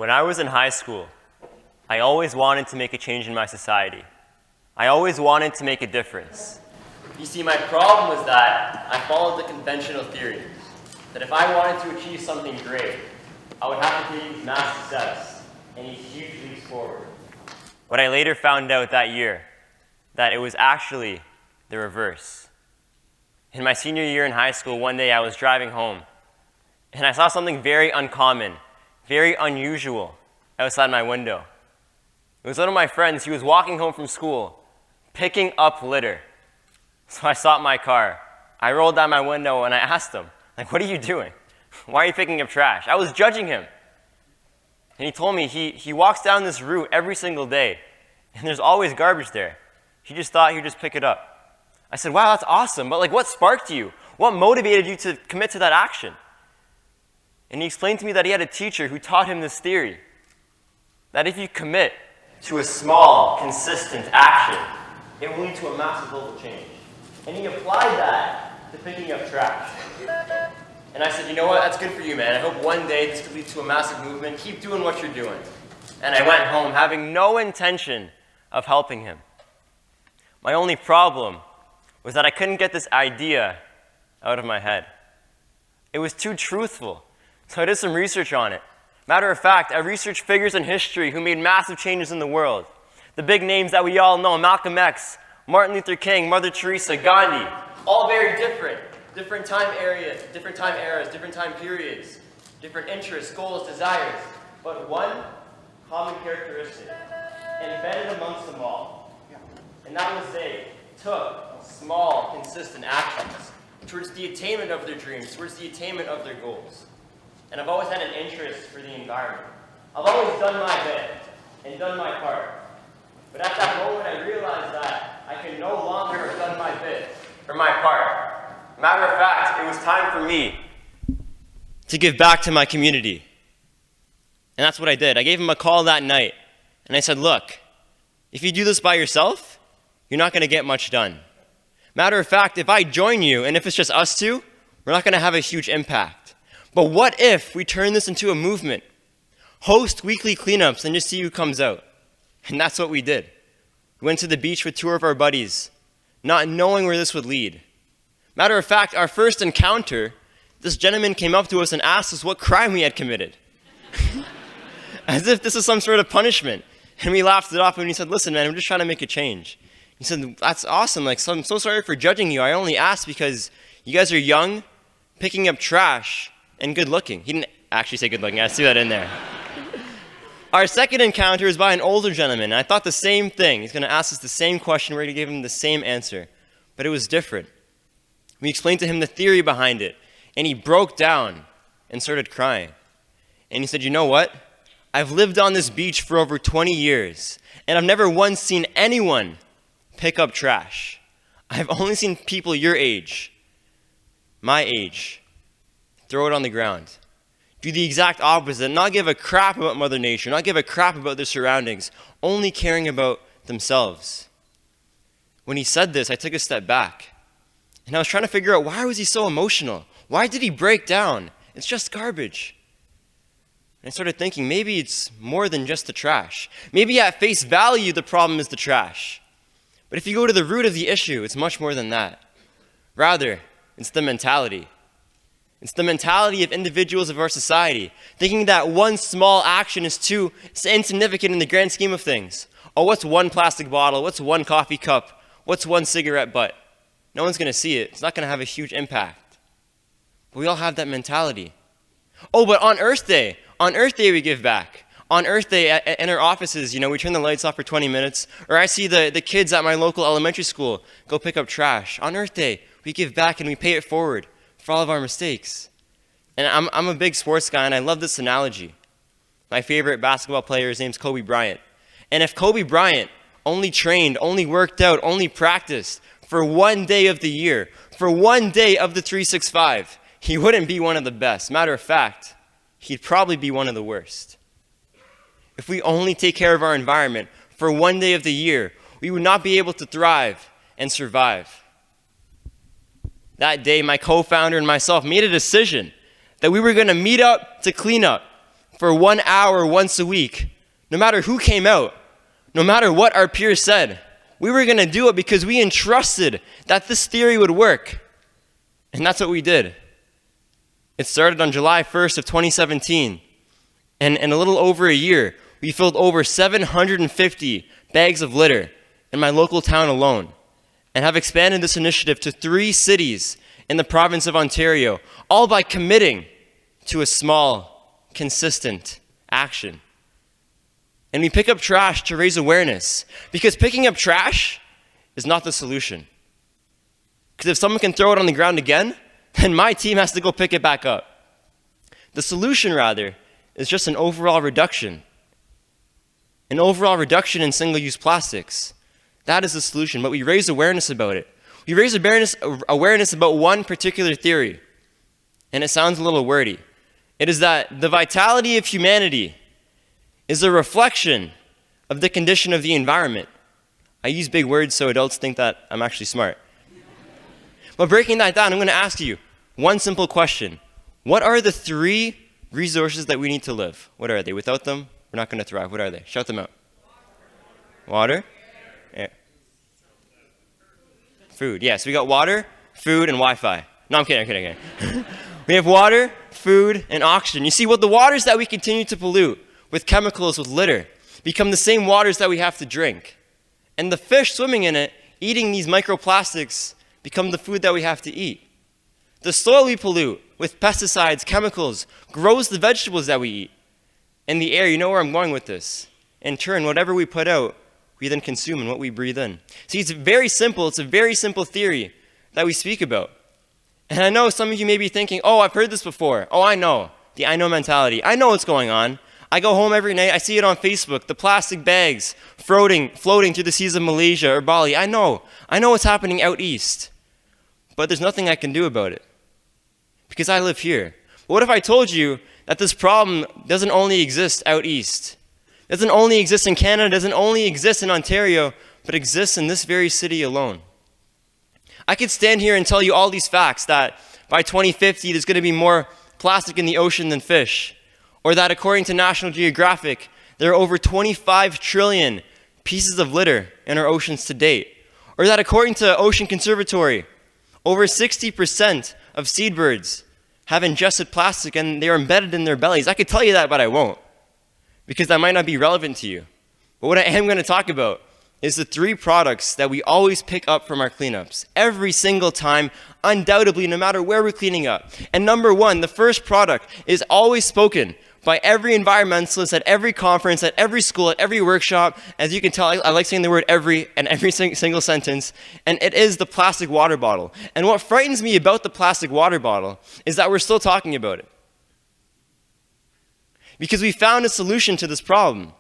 When I was in high school, I always wanted to make a change in my society. I always wanted to make a difference. You see, my problem was that I followed the conventional theory that if I wanted to achieve something great, I would have to take massive steps and these huge leaps forward. But I later found out that year that it was actually the reverse. In my senior year in high school, one day I was driving home, and I saw something very uncommon, very unusual outside my window. It was one of my friends. He was walking home from school, picking up litter. So I stopped my car. I rolled down my window and I asked him, what are you doing? Why are you picking up trash? I was judging him. And he told me he walks down this route every single day, and there's always garbage there. He just thought he would just pick it up. I said, wow, that's awesome, but what sparked you? What motivated you to commit to that action? And he explained to me that he had a teacher who taught him this theory, that if you commit to a small, consistent action, it will lead to a massive global change. And he applied that to picking up trash. And I said, you know what, that's good for you, man. I hope one day this could lead to a massive movement. Keep doing what you're doing. And I went home having no intention of helping him. My only problem was that I couldn't get this idea out of my head. It was too truthful. So I did some research on it. Matter of fact, I researched figures in history who made massive changes in the world. The big names that we all know, Malcolm X, Martin Luther King, Mother Teresa, Gandhi, all very different. Different time eras, different time periods, different interests, goals, desires, but one common characteristic, embedded amongst them all. And that was they took small, consistent actions towards the attainment of their dreams, towards the attainment of their goals. And I've always had an interest for the environment. I've always done my bit and done my part. But at that moment, I realized that I can no longer have done my bit or my part. Matter of fact, it was time for me to give back to my community. And that's what I did. I gave him a call that night, and I said, look, if you do this by yourself, you're not going to get much done. Matter of fact, if I join you, and if it's just us two, we're not going to have a huge impact. But what if we turn this into a movement? Host weekly cleanups and just see who comes out. And that's what we did. We went to the beach with two of our buddies, not knowing where this would lead. Matter of fact, our first encounter, this gentleman came up to us and asked us what crime we had committed. As if this was some sort of punishment. And we laughed it off and he said, listen, man, I'm just trying to make a change. He said, that's awesome. I'm so sorry for judging you. I only asked because you guys are young, picking up trash, and good looking. He didn't actually say good looking. I threw that in there. Our second encounter is by an older gentleman. And I thought the same thing. He's going to ask us the same question. We're going to give him the same answer. But it was different. We explained to him the theory behind it, and he broke down and started crying. And he said, you know what? I've lived on this beach for over 20 years, and I've never once seen anyone pick up trash. I've only seen people your age, my age, throw it on the ground. Do the exact opposite, not give a crap about Mother Nature, not give a crap about their surroundings, only caring about themselves. When he said this, I took a step back. And I was trying to figure out, why was he so emotional? Why did he break down? It's just garbage. And I started thinking, maybe it's more than just the trash. Maybe at face value, the problem is the trash. But if you go to the root of the issue, it's much more than that. Rather, it's the mentality. It's the mentality of individuals of our society, thinking that one small action is too insignificant in the grand scheme of things. Oh, what's one plastic bottle? What's one coffee cup? What's one cigarette butt? No one's going to see it. It's not going to have a huge impact. But we all have that mentality. Oh, but on Earth Day we give back. On Earth Day in our offices, we turn the lights off for 20 minutes. Or I see the kids at my local elementary school go pick up trash. On Earth Day, we give back and we pay it forward for all of our mistakes. And I'm a big sports guy, and I love this analogy. My favorite basketball player, his name's Kobe Bryant. And if Kobe Bryant only trained, only worked out, only practiced for one day of the year, for one day of the 365, he wouldn't be one of the best. Matter of fact, he'd probably be one of the worst. If we only take care of our environment for one day of the year, we would not be able to thrive and survive. That day, my co-founder and myself made a decision that we were going to meet up to clean up, for 1 hour once a week, no matter who came out, no matter what our peers said. We were going to do it because we entrusted that this theory would work. And that's what we did. It started on July 1st of 2017. And in a little over a year, we filled over 750 bags of litter in my local town alone, and have expanded this initiative to 3 cities in the province of Ontario, all by committing to a small, consistent action. And we pick up trash to raise awareness, because picking up trash is not the solution. Because if someone can throw it on the ground again, then my team has to go pick it back up. The solution, rather, is just an overall reduction. An overall reduction in single-use plastics. That is the solution, but we raise awareness about it. We raise awareness about one particular theory, and it sounds a little wordy. It is that the vitality of humanity is a reflection of the condition of the environment. I use big words so adults think that I'm actually smart. But breaking that down, I'm going to ask you one simple question. What are the 3 resources that we need to live? What are they? Without them, we're not going to thrive. What are they? Shout them out. Water? Air. Food. Yes, we got water, food, and Wi-Fi. No, I'm kidding. We have water, food, and oxygen. You see, what the waters that we continue to pollute with chemicals, with litter, become the same waters that we have to drink. And the fish swimming in it, eating these microplastics, become the food that we have to eat. The soil we pollute with pesticides, chemicals, grows the vegetables that we eat. And the air, you know where I'm going with this. In turn, whatever we put out, we then consume and what we breathe in. See, it's very simple. It's a very simple theory that we speak about. And I know some of you may be thinking, oh, I've heard this before. Oh, I know. The I know mentality. I know what's going on. I go home every night. I see it on Facebook. The plastic bags floating through the seas of Malaysia or Bali. I know what's happening out east. But there's nothing I can do about it. Because I live here. But what if I told you that this problem doesn't only exist out east? Doesn't only exist in Canada, doesn't only exist in Ontario, but exists in this very city alone. I could stand here and tell you all these facts, that by 2050 there's going to be more plastic in the ocean than fish, or that according to National Geographic, there are over 25 trillion pieces of litter in our oceans to date, or that according to Ocean Conservatory, over 60% of seabirds have ingested plastic and they are embedded in their bellies. I could tell you that, but I won't, because that might not be relevant to you. But what I am going to talk about is the 3 products that we always pick up from our cleanups. Every single time, undoubtedly, no matter where we're cleaning up. And number 1, the first product is always spoken by every environmentalist at every conference, at every school, at every workshop. As you can tell, I like saying the word every in every single sentence. And it is the plastic water bottle. And what frightens me about the plastic water bottle is that we're still talking about it. Because we found a solution to this problem.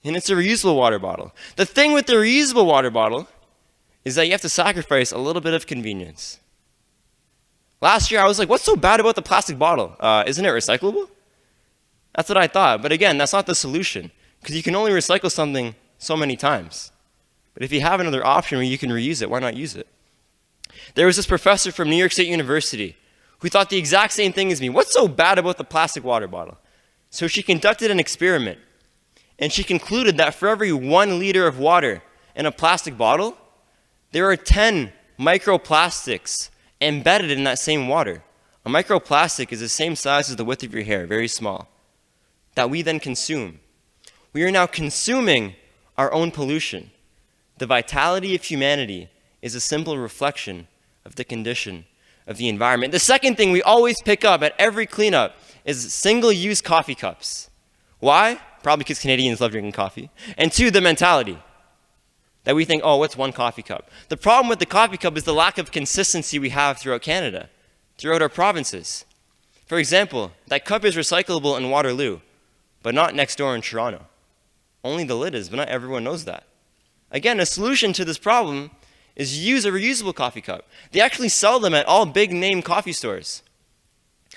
And it's a reusable water bottle. The thing with the reusable water bottle is that you have to sacrifice a little bit of convenience. Last year, I was like, what's so bad about the plastic bottle? Isn't it recyclable? That's what I thought. But again, that's not the solution. Because you can only recycle something so many times. But if you have another option where you can reuse it, why not use it? There was this professor from New York State University who thought the exact same thing as me. What's so bad about the plastic water bottle? So she conducted an experiment. And she concluded that for every 1 liter of water in a plastic bottle, there are 10 microplastics embedded in that same water. A microplastic is the same size as the width of your hair, very small, that we then consume. We are now consuming our own pollution. The vitality of humanity is a simple reflection of the condition of the environment. The second thing we always pick up at every cleanup is single-use coffee cups. Why? Probably because Canadians love drinking coffee. And 2, the mentality that we think, oh, what's 1 coffee cup? The problem with the coffee cup is the lack of consistency we have throughout Canada, throughout our provinces. For example, that cup is recyclable in Waterloo, but not next door in Toronto. Only the lid is, but not everyone knows that. Again, a solution to this problem is use a reusable coffee cup. They actually sell them at all big name coffee stores.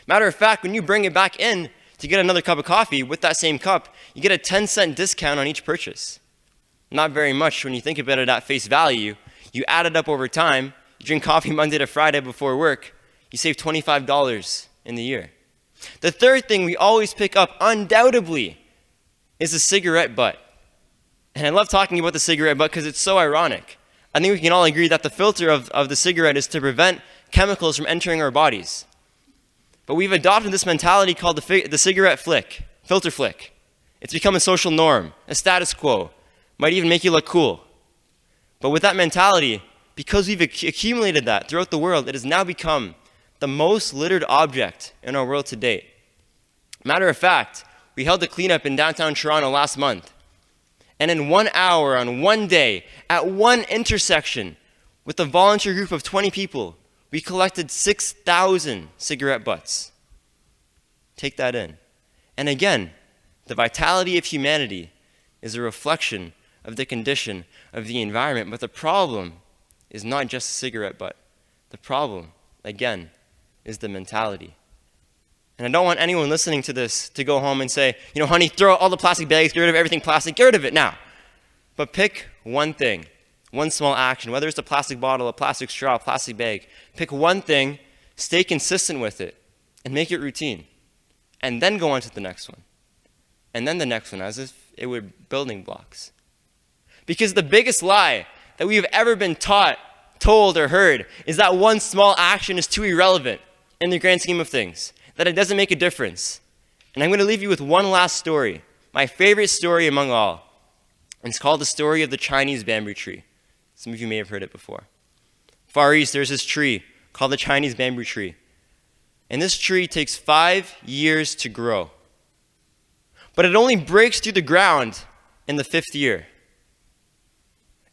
Matter of fact, when you bring it back in to get another cup of coffee with that same cup, you get a 10-cent discount on each purchase. Not very much when you think about it at face value. You add it up over time, you drink coffee Monday to Friday before work, you save $25 in the year. The third thing we always pick up, undoubtedly, is the cigarette butt. And I love talking about the cigarette butt because it's so ironic. I think we can all agree that the filter of the cigarette is to prevent chemicals from entering our bodies. But we've adopted this mentality called the cigarette flick, filter flick. It's become a social norm, a status quo, might even make you look cool. But with that mentality, because we've accumulated that throughout the world, it has now become the most littered object in our world to date. Matter of fact, we held a cleanup in downtown Toronto last month. And in 1 hour, on one day, at one intersection, with a volunteer group of 20 people, we collected 6,000 cigarette butts. Take that in. And again, the vitality of humanity is a reflection of the condition of the environment. But the problem is not just a cigarette butt. The problem, again, is the mentality. And I don't want anyone listening to this to go home and say, honey, throw out all the plastic bags, get rid of everything plastic, get rid of it now. But pick one thing, one small action, whether it's a plastic bottle, a plastic straw, a plastic bag. Pick one thing, stay consistent with it, and make it routine. And then go on to the next one. And then the next one, as if it were building blocks. Because the biggest lie that we have ever been taught, told, or heard is that one small action is too irrelevant in the grand scheme of things, that it doesn't make a difference. And I'm going to leave you with one last story, my favorite story among all. And it's called the story of the Chinese bamboo tree. Some of you may have heard it before. Far east, there's this tree called the Chinese bamboo tree. And this tree takes 5 years to grow. But it only breaks through the ground in the 5th year.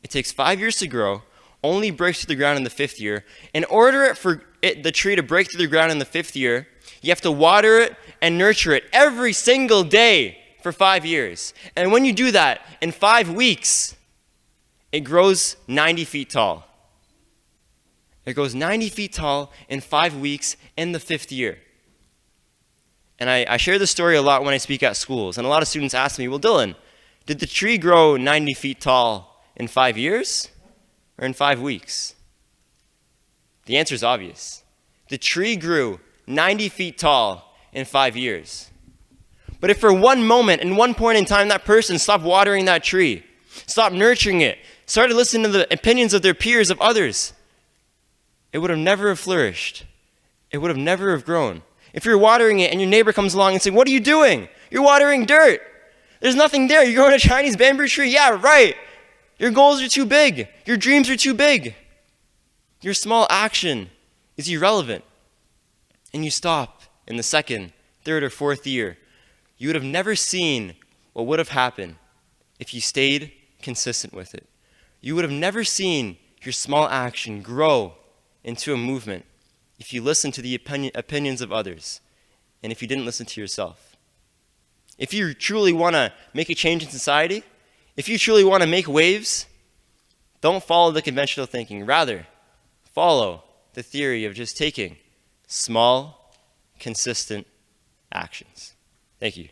It takes 5 years to grow, only breaks through the ground in the 5th year. In order for the tree to break through the ground in the 5th year, you have to water it and nurture it every single day for 5 years. And when you do that, in 5 weeks, it grows 90 feet tall. It grows 90 feet tall in 5 weeks in the 5th year. And I share this story a lot when I speak at schools. And a lot of students ask me, well, Dillon, did the tree grow 90 feet tall in 5 years or in 5 weeks? The answer is obvious. The tree grew 90 feet tall in 5 years. But if for one moment, in one point in time, that person stopped watering that tree, stopped nurturing it, started listening to the opinions of their peers, of others, it would have never have flourished. It would have never have grown. If you're watering it and your neighbor comes along and says, what are you doing? You're watering dirt. There's nothing there. You're growing a Chinese bamboo tree. Yeah, right. Your goals are too big. Your dreams are too big. Your small action is irrelevant. And you stop in the 2nd, 3rd, or 4th year. You would have never seen what would have happened if you stayed consistent with it. You would have never seen your small action grow into a movement if you listened to the opinions of others and if you didn't listen to yourself. If you truly want to make a change in society, if you truly want to make waves, don't follow the conventional thinking. Rather, follow the theory of just taking small, consistent actions. Thank you.